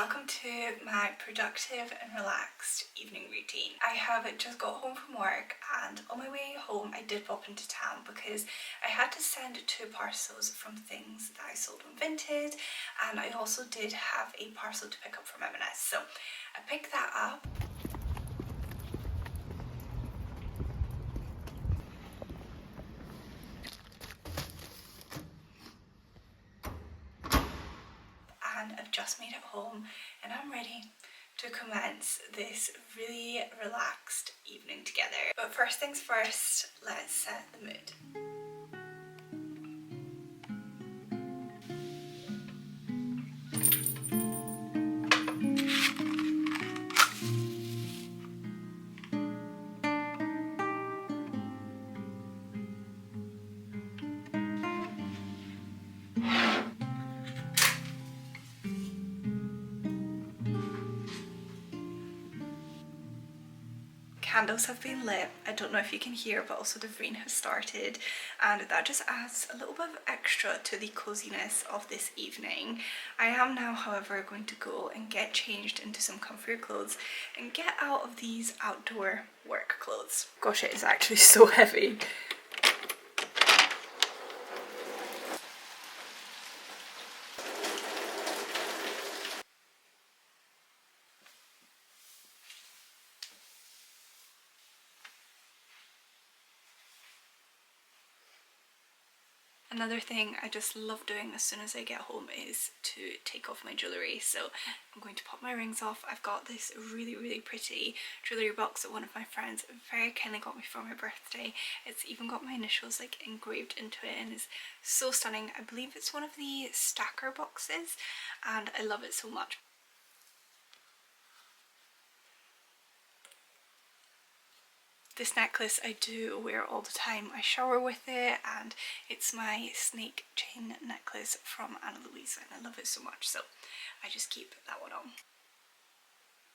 welcome to my productive and relaxed evening routine. I have just got home from work, and on my way home I did pop into town because I had to send 2 parcels from things that I sold on Vinted, and I also did have a parcel to pick up from M&S. So I picked that up. And I've just made it home and I'm ready to commence this really relaxed evening together. But first things first, let's set the mood. Candles have been lit. I don't know if you can hear, but also the rain has started, and that just adds a little bit of extra to the coziness of this evening. I am now, however, going to go and get changed into some comfier clothes and get out of these outdoor work clothes. Gosh, it is actually so heavy. Another thing I just love doing as soon as I get home is to take off my jewellery. So I'm going to pop my rings off. I've got this really pretty jewellery box that one of my friends very kindly got me for my birthday. It's even got my initials like engraved into it and is so stunning. I believe it's one of the stacker boxes and I love it so much. This necklace I do wear all the time. I shower with it, and it's my snake chain necklace from Anna Louise and I love it so much, so I just keep that one on.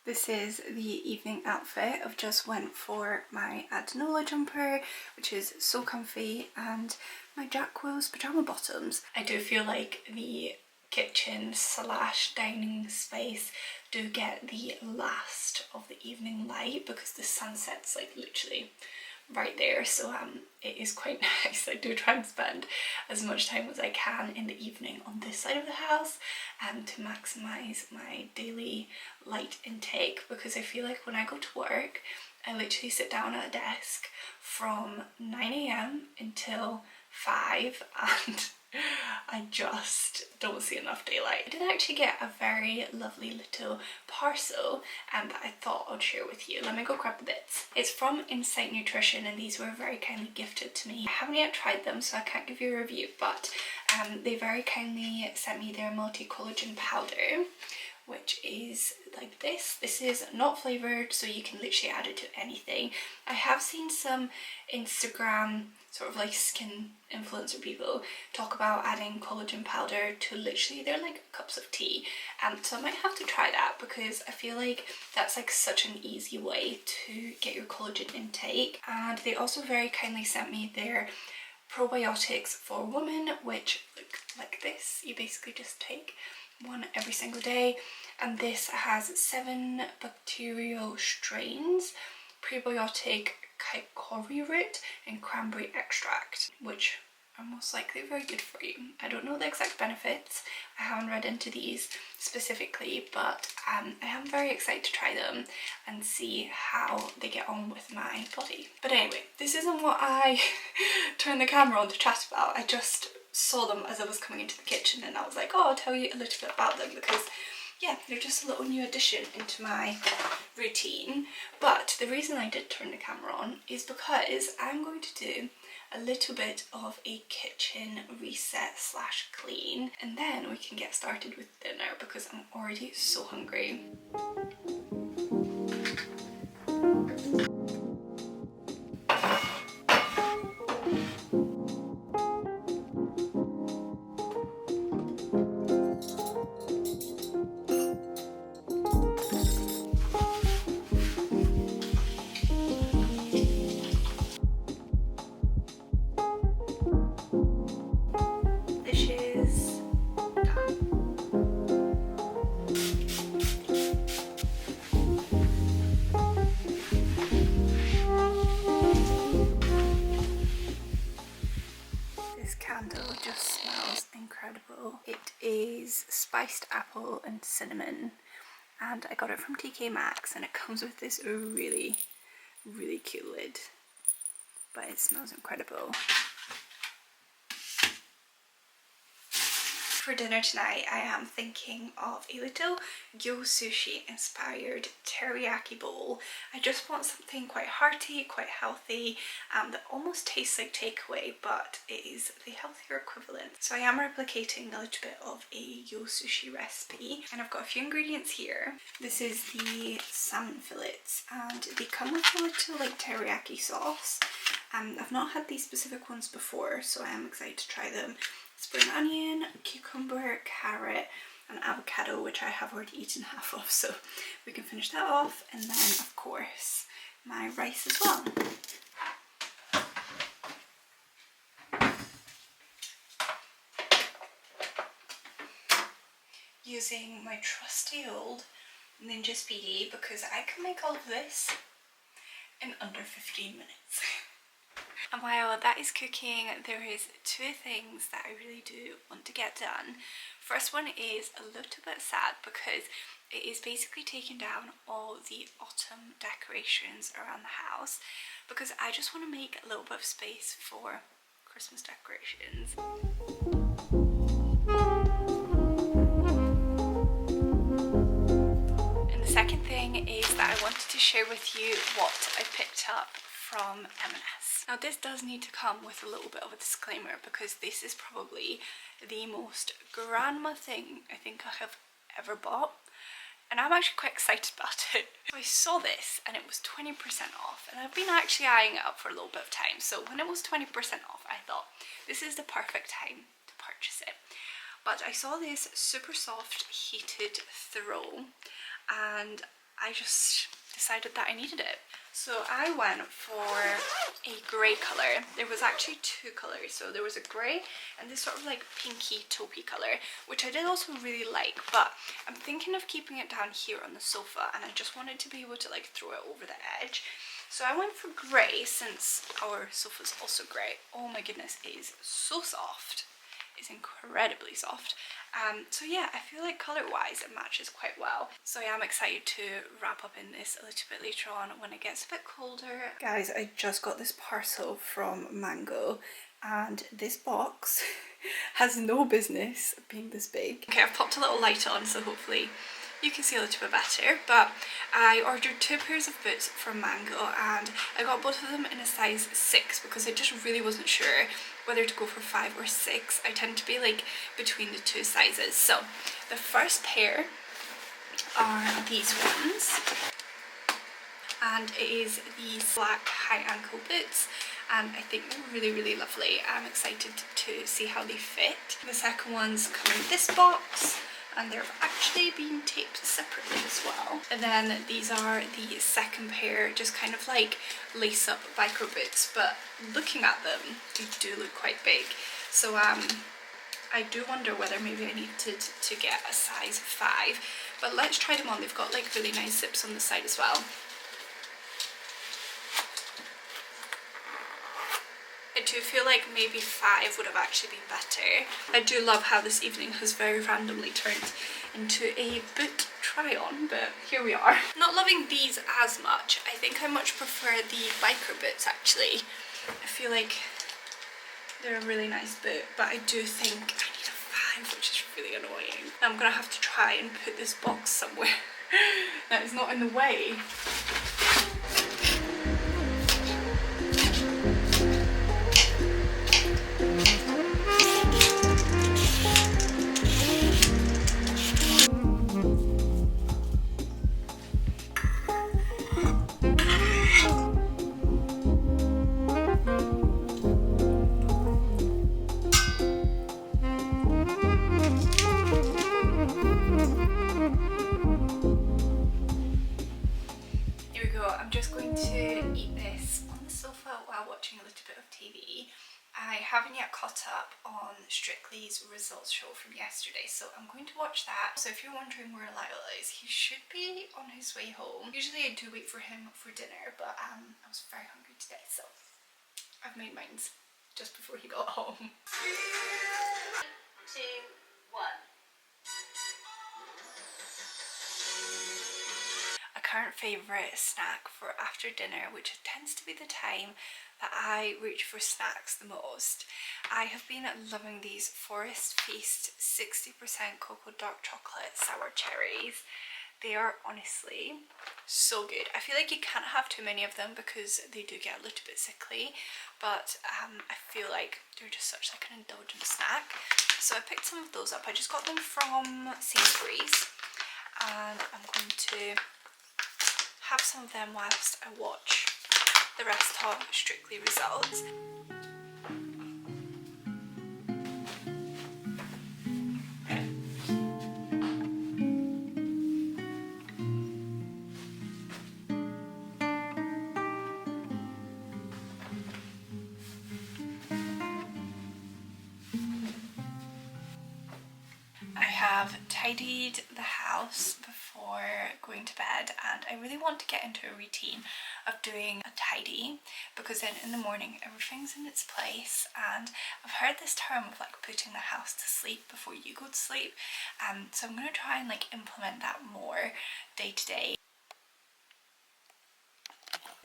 This is the evening outfit. I've just went for my Adenola jumper, which is so comfy, and my Jack Wills pyjama bottoms. I do feel like the kitchen slash dining space do get the last of the evening light because the sunset's like literally right there, so it is quite nice. I do try and spend as much time as I can in the evening on this side of the house to maximise my daily light intake, because I feel like when I go to work I literally sit down at a desk from 9 AM until 5 and I just don't see enough daylight. I did actually get a very lovely little parcel that I thought I'd share with you. Let me go grab the bits. It's from Insight Nutrition and these were very kindly gifted to me. I haven't yet tried them so I can't give you a review, but they very kindly sent me their multi-collagen powder, which is like this. This is not flavoured, so you can literally add it to anything. I have seen some Instagram sort of like skin influencer people talk about adding collagen powder to literally they're like cups of tea, so I might have to try that because I feel like that's like such an easy way to get your collagen intake. And they also very kindly sent me their probiotics for women, which look like this. You basically just take one every single day, and this has 7 bacterial strains, prebiotic chicory root and cranberry extract, which are most likely very good for you. I don't know the exact benefits, I haven't read into these specifically, but I am very excited to try them and see how they get on with my body. But anyway, this isn't what I turned the camera on to chat about. I just saw them as I was coming into the kitchen and I was like, oh, I'll tell you a little bit about them because yeah, they're just a little new addition into my routine. But the reason I did turn the camera on is because I'm going to do a little bit of a kitchen reset slash clean, and then we can get started with dinner because I'm already so hungry. incredible. It is spiced apple and cinnamon, and I got it from TK Maxx, and it comes with this really, really cute lid, but it smells incredible. For dinner tonight, I am thinking of a little Yo Sushi inspired teriyaki bowl. I just want something quite hearty, quite healthy, that almost tastes like takeaway, but it is the healthier equivalent. So I am replicating a little bit of a Yo Sushi recipe, and I've got a few ingredients here. This is the salmon fillets, and they come with a little like teriyaki sauce. I've not had these specific ones before, so I am excited to try them. Spring onion, cucumber, carrot and avocado, which I have already eaten half of, so we can finish that off, and then of course my rice as well. Using my trusty old Ninja Speedy, because I can make all of this in under 15 minutes. And while that is cooking, there is two things that I really do want to get done. First one is a little bit sad because it is basically taking down all the autumn decorations around the house, because I just want to make a little bit of space for Christmas decorations. And the second thing is that I wanted to share with you what I picked up from M&S. Now this does need to come with a little bit of a disclaimer, because this is probably the most grandma thing I think I have ever bought, and I'm actually quite excited about it. So I saw this and it was 20% off, and I've been actually eyeing it up for a little bit of time, so when it was 20% off I thought this is the perfect time to purchase it. But I saw this super soft heated throw and I just decided that I needed it. So I went for a grey colour. There was actually two colours. So there was a grey and this sort of like pinky taupey colour, which I did also really like, but I'm thinking of keeping it down here on the sofa, and I just wanted to be able to like throw it over the edge. So I went for grey since our sofa's also grey. Oh my goodness, it is so soft. It's incredibly soft. So yeah, I feel like colour wise it matches quite well. So I am excited to wrap up in this a little bit later on when it gets a bit colder. Guys, I just got this parcel from Mango, and this box has no business being this big. Okay, I've popped a little light on so hopefully you can see a little bit better, but I ordered 2 pairs of boots from Mango, and I got both of them in a size 6 because I just really wasn't sure whether to go for 5 or 6. I tend to be like between the two sizes. So the first pair are these ones, and it is these black high ankle boots, and I think they're really, really lovely. I'm excited to see how they fit. The second ones come in this box, and they're actually being taped separately as well. And then these are the second pair, just kind of like lace up biker boots, but looking at them, they do look quite big. So I do wonder whether maybe I needed to get a size 5, but let's try them on. They've got like really nice zips on the side as well. I do feel like maybe 5 would have actually been better. I do love how this evening has very randomly turned into a boot try on, but here we are. Not loving these as much. I think I much prefer the biker boots actually. I feel like they're a really nice boot, but I do think I need a 5, which is really annoying. I'm gonna have to try and put this box somewhere that is not in the way. I haven't yet caught up on Strictly's results show from yesterday, so I'm going to watch that. So if you're wondering where Lyle is, he should be on his way home. Usually I do wait for him for dinner, but I was very hungry today, so I've made mine just before he got home. 2, 1. A current favourite snack for after dinner, which tends to be the time that I reach for snacks the most. I have been loving these Forest Feast 60% cocoa dark chocolate sour cherries. They are honestly so good. I feel like you can't have too many of them because they do get a little bit sickly, but I feel like they're just such like an indulgent snack. So I picked some of those up. I just got them from Sainsbury's, and I'm going to have some of them whilst I watch the rest of Strictly Results. I have tidied the house before going to bed, and I really want to get into a routine of doing a tidy, because then in the morning everything's in its place. And I've heard this term of like putting the house to sleep before you go to sleep, so I'm going to try and like implement that more day to day.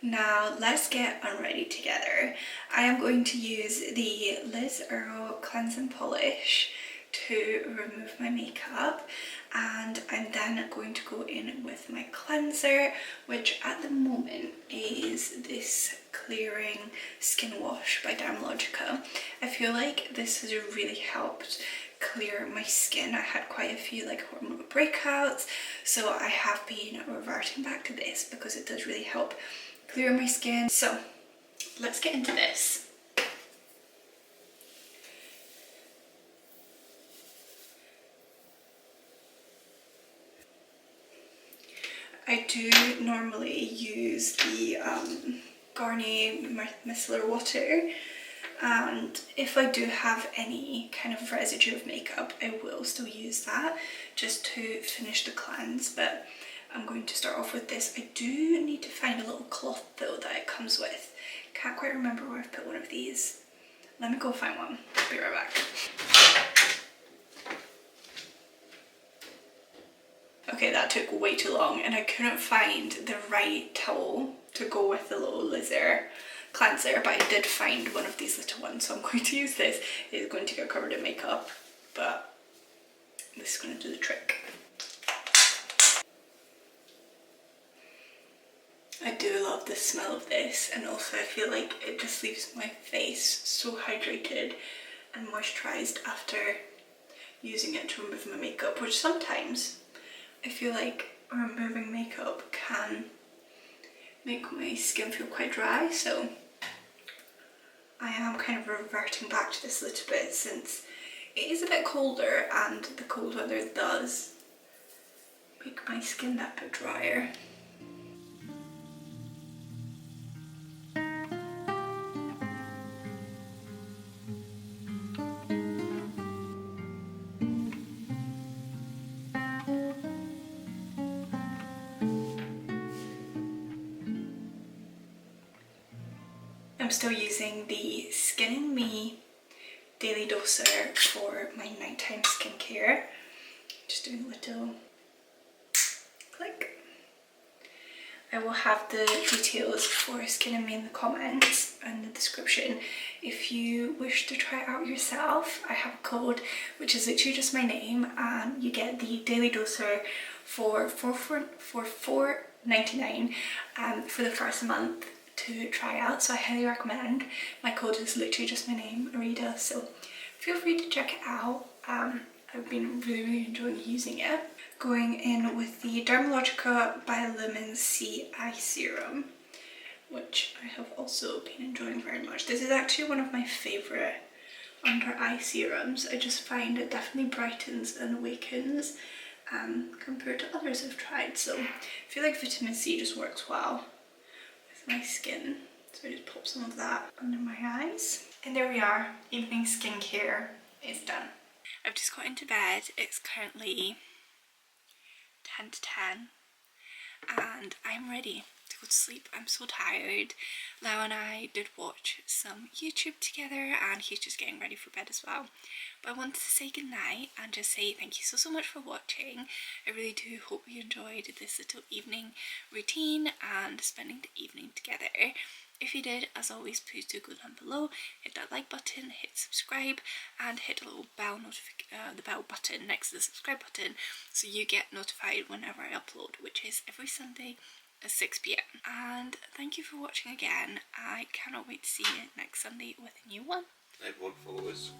Now let's get unready together. I am going to use the Liz Earle Cleanse and Polish to remove my makeup, and I'm then going to go in with my cleanser, which at the moment is this Clearing Skin Wash by Dermalogica. I feel like this has really helped clear my skin. I had quite a few like hormonal breakouts, so I have been reverting back to this because it does really help clear my skin. So let's get into this. I do normally use the Garnier Micellar Water, and if I do have any kind of residue of makeup, I will still use that just to finish the cleanse. But I'm going to start off with this. I do need to find a little cloth though that it comes with. Can't quite remember where I've put one of these. Let me go find one. Be right back. Okay, that took way too long, and I couldn't find the right towel to go with the little laser cleanser, but I did find one of these little ones, so I'm going to use this. It's going to get covered in makeup, but this is going to do the trick. I do love the smell of this, and also I feel like it just leaves my face so hydrated and moisturised after using it to remove my makeup, which sometimes I feel like removing makeup can make my skin feel quite dry, so I am kind of reverting back to this a little bit since it is a bit colder, and the cold weather does make my skin that bit drier. I'm still using the Skin and Me Daily Doser for my nighttime skincare. Just doing a little click. I will have the details for Skin and Me in the comments and the description. If you wish to try it out yourself, I have a code which is literally just my name, and you get the Daily Doser for $4.99 for the first month to try out, so I highly recommend. My code is literally just my name, Irida, so feel free to check it out. I've been really enjoying using it. Going in with the Dermalogica Biolumin C Eye Serum, which I have also been enjoying very much. This is actually one of my favourite under eye serums. I just find it definitely brightens and awakens compared to others I've tried, so I feel like vitamin C just works well with my skin, so I just pop some of that under my eyes. And there we are, evening skincare is done. I've just got into bed. It's currently 10 to 10 and I'm ready to go to sleep. I'm so tired. Lau and I did watch some YouTube together, and he's just getting ready for bed as well. But I wanted to say goodnight and just say thank you so much for watching. I really do hope you enjoyed this little evening routine and spending the evening together. If you did, as always, please do go down below, hit that like button, hit subscribe, and hit the little bell the bell button next to the subscribe button, so you get notified whenever I upload, which is every Sunday at 6 p.m. And thank you for watching again. I cannot wait to see you next Sunday with a new one. Everyone follow us.